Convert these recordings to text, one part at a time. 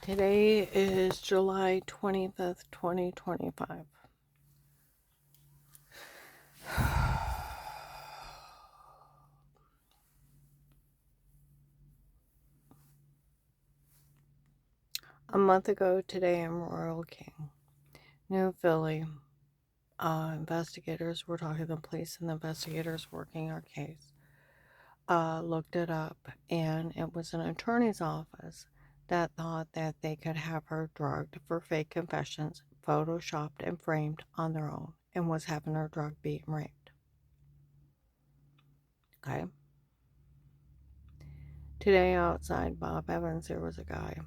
Today is July 25th, 2025. A month ago today in Royal King, New Philly, investigators were talking to the police, and the investigators working our case looked it up, and it was an attorney's office that thought that they could have her drugged for fake confessions, photoshopped and framed on their own, and was having her drugged, beat, and raped. Okay? Today outside Bob Evans, there was a guy,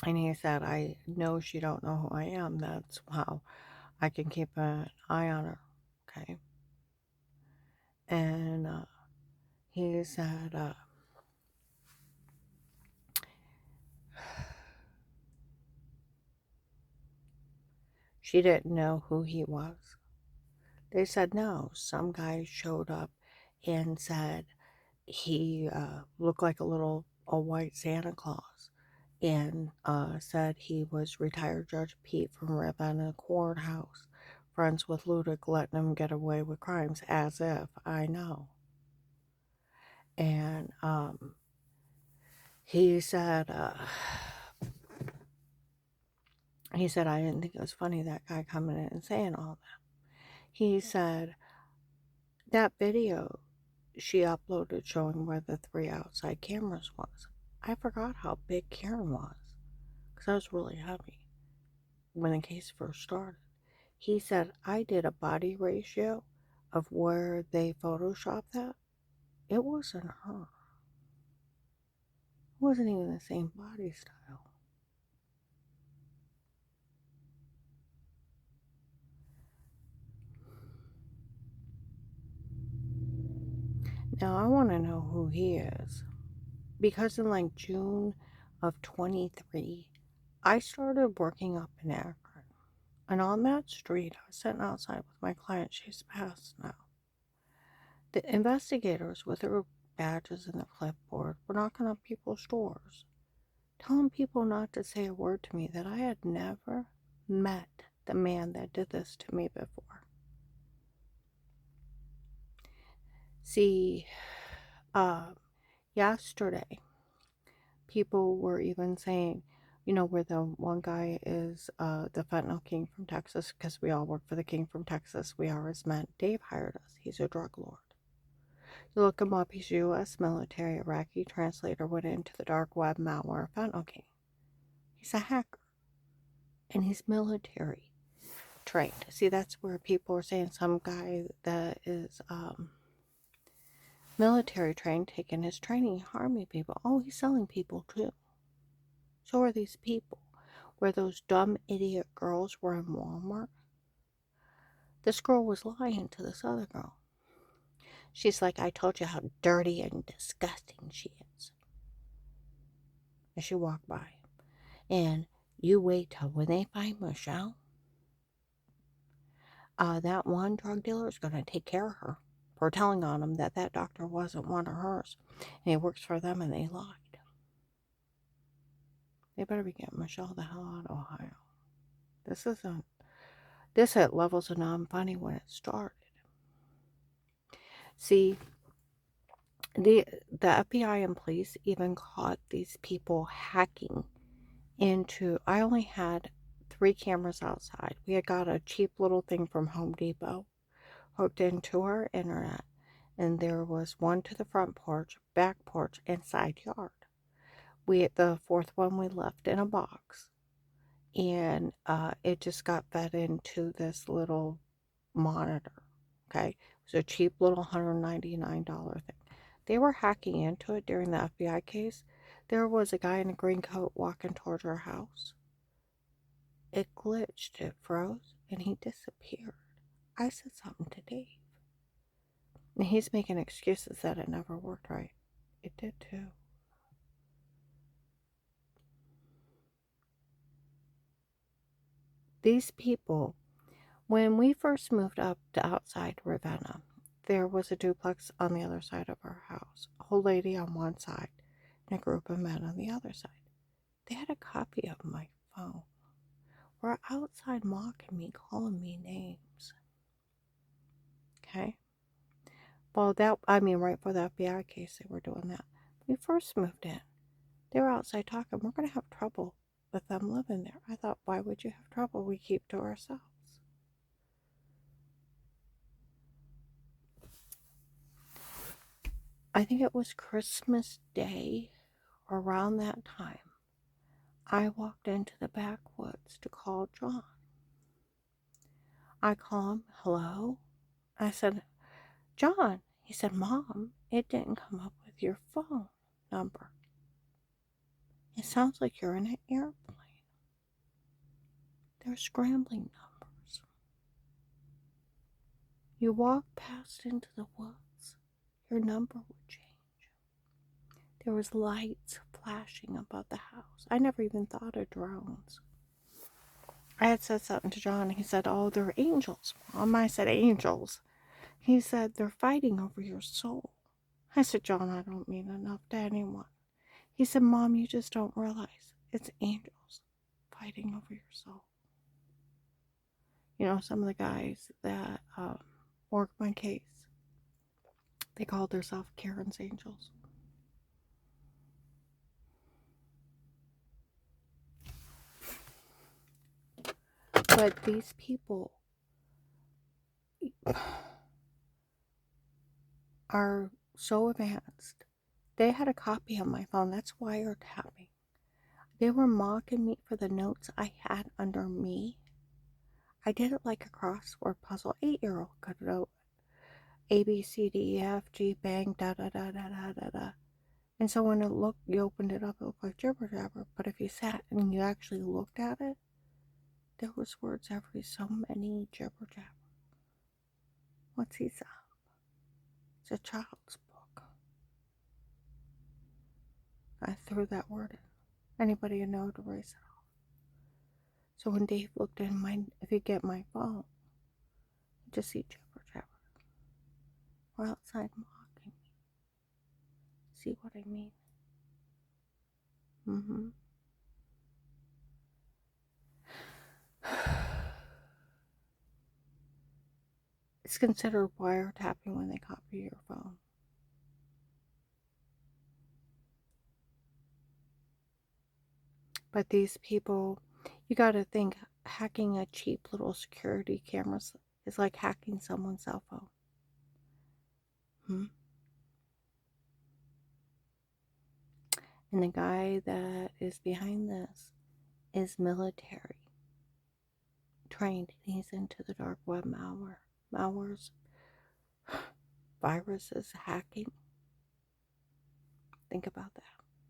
and he said, I know she don't know who I am. That's how I can keep an eye on her. Okay? And he said, she didn't know who he was. They said no. Some guy showed up and said he looked like a white Santa Claus, and said he was retired Judge Pete from Ravenna Courthouse, friends with Ludick, letting him get away with crimes, as if I know. And he said, I didn't think it was funny, that guy coming in and saying all that. He said, that video she uploaded showing where the 3 outside cameras was. I forgot how big Karen was, because I was really heavy when the case first started. He said, I did a body ratio of where they photoshopped that. It wasn't her. It wasn't even the same body style. Now, I want to know who he is, because in like June of 23, I started working up in Akron. And on that street, I was sitting outside with my client. She's passed now. The investigators, with their badges and their clipboard, were knocking on people's doors, telling people not to say a word to me, that I had never met the man that did this to me before. See, yesterday, people were even saying, where the one guy is the fentanyl king from Texas, because we all work for the king from Texas. We are his men. Dave hired us. He's a drug lord. You look him up. He's U.S. military. Iraqi translator, went into the dark web, malware, fentanyl king. He's a hacker. And he's military trained. See, that's where people are saying some guy that is military trained, taking his training, harming people. Oh, he's selling people too. So are these people. Where those dumb idiot girls were in Walmart, this girl was lying to this other girl. She's like, I told you how dirty and disgusting she is. And she walked by. And you wait till when they find Michelle, that one drug dealer is going to take care of her for telling on him that that doctor wasn't one of hers. And he works for them, and they lied. They better be getting Michelle the hell out of Ohio. This hit levels of non-funny when it started. See, the FBI and police even caught these people hacking into, I only had 3 cameras outside. We had got a cheap little thing from Home Depot hooked into our internet, and there was one to the front porch, back porch, and side yard. The 4th one we left in a box, and it just got fed into this little monitor. Okay, it was a cheap little $199 thing. They were hacking into it during the FBI case. There was a guy in a green coat walking towards our house. It glitched, it froze, and he disappeared. I said something to Dave, and he's making excuses that it never worked right. It did too. These people, when we first moved up to outside Ravenna, there was a duplex on the other side of our house. A old lady on one side and a group of men on the other side. They had a copy of my phone. Were outside mocking me, calling me names. Okay? Well, right for the FBI case, they were doing that. When we first moved in, they were outside talking. We're going to have trouble with them living there. I thought, why would you have trouble? We keep to ourselves. I think it was Christmas Day, around that time. I walked into the backwoods to call John. I call him, hello? I said, John. He said, Mom, it didn't come up with your phone number. It sounds like you're in an airplane. They're scrambling numbers. You walk past into the woods, your number would change. There was lights flashing above the house. I never even thought of drones. I had said something to John. He said, oh, they're angels, Mom. I said, angels? He said, they're fighting over your soul. I said, John, I don't mean enough to anyone. He said, Mom, you just don't realize it's angels fighting over your soul. You know, some of the guys that worked my case, they called themselves Karen's Angels. But these people are so advanced. They had a copy of my phone. That's wiretapping. They were mocking me for the notes I had under me. I did it like a crossword puzzle. 8-year-old could do A, B, C, D, E, F, G, bang, da, da, da, da, da, da, da. And so when you opened it up, it looked like jibber jabber. But if you sat and you actually looked at it, there was words every so many jibber jabber. What's he up? It's a child's book. I threw that word in. Anybody you know to erase it off. So when Dave looked in if you get my phone, you just see jibber jabber. We're outside mocking me. See what I mean? Mm-hmm. It's considered wiretapping when they copy your phone. But these people, you got to think, hacking a cheap little security camera is like hacking someone's cell phone. And the guy that is behind this is military trained. He's into the dark web malwares, viruses, hacking. Think about that.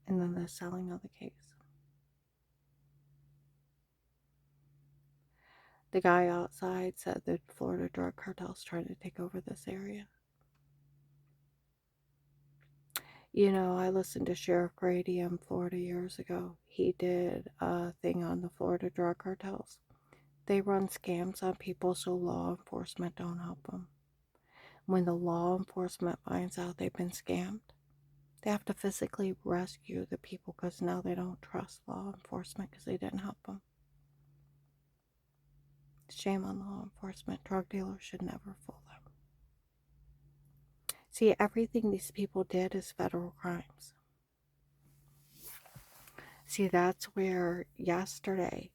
And then the selling of the case. The guy outside said that Florida drug cartel's trying to take over this area. You know, I listened to Sheriff Grady in Florida years ago. He did a thing on the Florida drug cartels. They run scams on people so law enforcement don't help them. When the law enforcement finds out they've been scammed, they have to physically rescue the people because now they don't trust law enforcement because they didn't help them. Shame on law enforcement. Drug dealers should never fool them. See, everything these people did is federal crimes. See, that's where yesterday,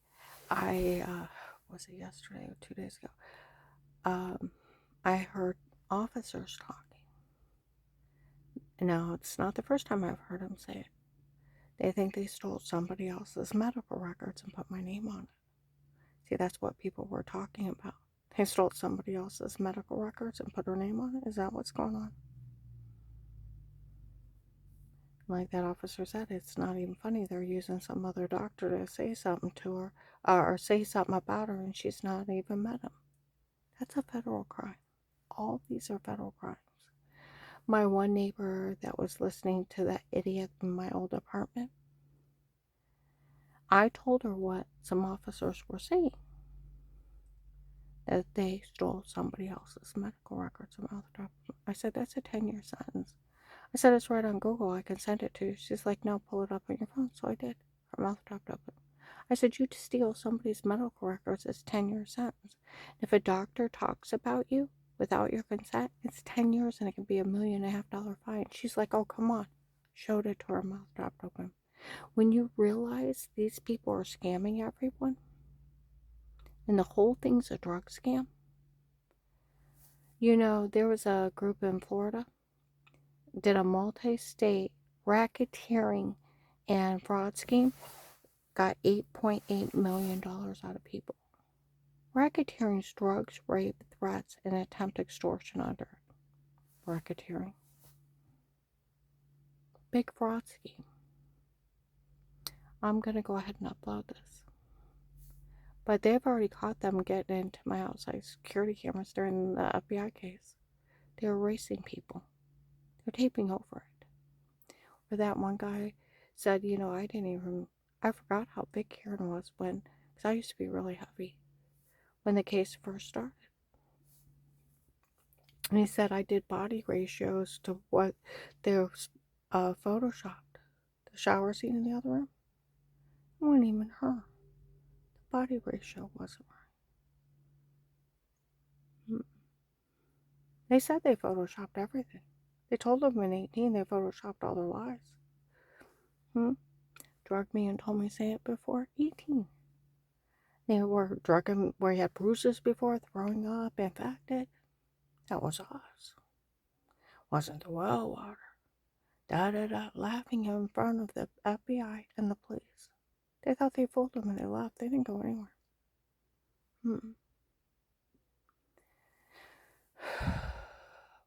was it yesterday or 2 days ago? I heard officers talking. Now, it's not the first time I've heard them say it. They think they stole somebody else's medical records and put my name on it. See, that's what people were talking about. They stole somebody else's medical records and put her name on it. Is that what's going on? Like that officer said, it's not even funny. They're using some other doctor to say something to her or say something about her, and she's not even met him. That's a federal crime. All these are federal crimes. My one neighbor that was listening to that idiot in my old apartment, I told her what some officers were saying. That they stole somebody else's medical records and I said, that's a 10-year sentence. I said, it's right on Google. I can send it to you. She's like, no, pull it up on your phone. So I did. her mouth dropped open. I said, you to steal somebody's medical records is 10-year sentence. If a doctor talks about you without your consent, it's 10 years and it can be $1.5 million fine. She's like, oh, come on. Showed it to her mouth dropped open. When you realize these people are scamming everyone and the whole thing's a drug scam, you know, there was a group in Florida did a multi-state racketeering and fraud scheme, got $8.8 million out of people. Racketeering's drugs, rape, threats, and attempt extortion under racketeering. Big fraud scheme. I'm going to go ahead and upload this. But they've already caught them getting into my outside security cameras during the FBI case. They're erasing people. They're taping over it. Where that one guy said, you know, I forgot how big Karen was because I used to be really heavy when the case first started. And he said I did body ratios to what they're photoshopped. The shower scene in the other room. It wasn't even her. The body ratio wasn't right. They said they photoshopped everything. They told them in 18 they photoshopped all their lies. Drugged me and told me to say it before 18. They were drugging where he had bruises before, throwing up, infected. That was us. Wasn't the well water. Laughing in front of the FBI and the police. They thought they fooled them and they left. They didn't go anywhere.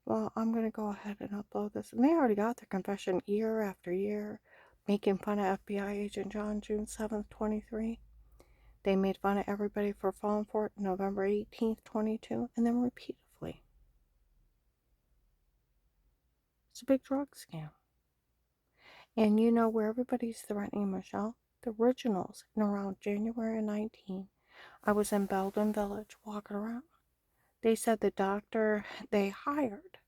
Well, I'm going to go ahead and upload this. And they already got their confession year after year, making fun of FBI agent John June 7th, 23. They made fun of everybody for falling for it November 18th, 22, and then repeatedly. It's a big drug scam. And you know where everybody's threatening Michelle? The originals in around January 19. I was in Belden Village walking around. They said the doctor they hired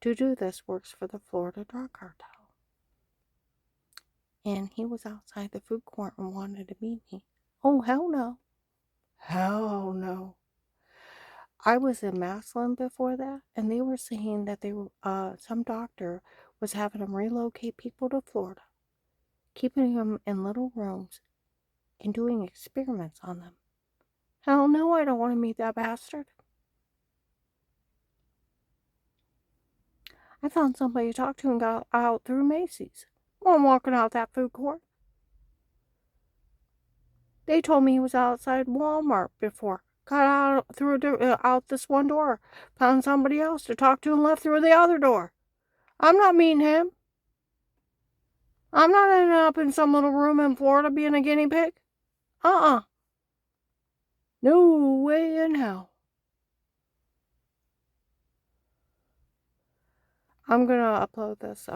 to do this works for the Florida drug cartel. And he was outside the food court and wanted to meet me. Oh, hell no. Hell no. I was in Maslin before that, and they were saying that they were some doctor was having them relocate people to Florida, keeping them in little rooms and doing experiments on them. Hell no, I don't want to meet that bastard. I found somebody to talk to and got out through Macy's while I'm walking out that food court. They told me he was outside Walmart before. Got out through out this one door, found somebody else to talk to and left through the other door. I'm not meeting him. I'm not ending up in some little room in Florida being a guinea pig. No way in hell. I'm gonna upload this